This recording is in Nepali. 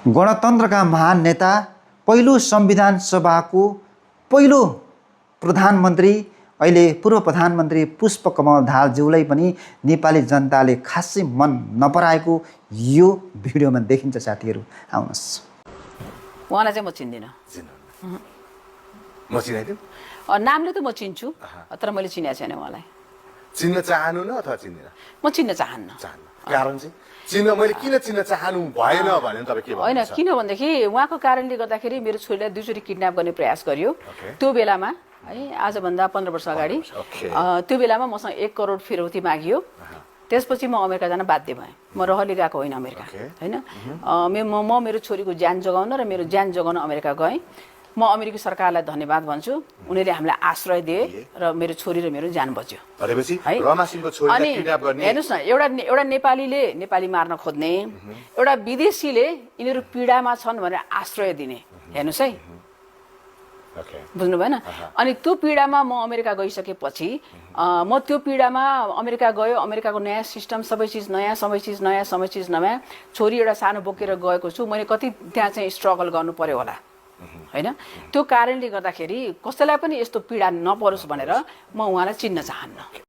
गणतन्त्रका महान नेता, पहिलो संविधान सभाको पहिलो प्रधानमन्त्री, अहिले पूर्व प्रधानमन्त्री पुष्पकमल दाहालज्यूलाई पनि नेपाली जनताले खासै मन नपराएको यो भिडियोमा देखिन्छ। साथीहरू आउनुहोस्। उहाँलाई चाहिँ म चिन्दिनँ। म चिनाइदिउँ? नामले त म चिन्छु, तर मैले चिनेको छैन उहाँलाई। चिन्न चाहनु न अथवा चिन्दिनँ? म चिन्न चाहन्न। कारण चाहिँ चिन्न मैले किन चिन्न चाहनु भएन भने तपाईँ के भन्नुहुन्छ? होइन, किनभनेदेखि उहाँको कारणले गर्दाखेरि मेरो छोरीलाई दुईचोटि किडन्याप गर्ने प्रयास गरियो। त्यो बेलामा है, आजभन्दा 15 वर्ष अगाडि त्यो बेलामा मसँग 1 करोड फिरौती मागियो। त्यसपछि म अमेरिका जान बाध्य भएँ। म रहली गएको होइन अमेरिका, होइन। म मेरो छोरीको ज्यान जोगाउन र मेरो ज्यान जोगाउन अमेरिका गएँ। म अमेरिकी सरकारलाई धन्यवाद भन्छु, उनीहरूले हामीलाई आश्रय दिए र मेरो छोरी र मेरो ज्यान बच्यो। है, अनि हेर्नुहोस् न, एउटा नेपालीले नेपाली मार्न खोज्ने, एउटा विदेशीले यिनीहरू पीडामा छन् भनेर आश्रय दिने। हेर्नुहोस् है, बुझ्नु भएन? अनि त्यो पीडामा म अमेरिका गइसकेपछि म त्यो पीडामा अमेरिका गयो। अमेरिकाको नयाँ सिस्टम, सबै चिज नयाँ, सबै चिज नयाँ। छोरी एउटा सानो बोकेर गएको छु। मैले कति त्यहाँ चाहिँ स्ट्रगल गर्नु पर्यो होला, होइन? त्यो कारणले गर्दाखेरि कसैलाई पनि यस्तो पीडा नपरोस् भनेर म उहाँलाई चिन्न चाहन्न।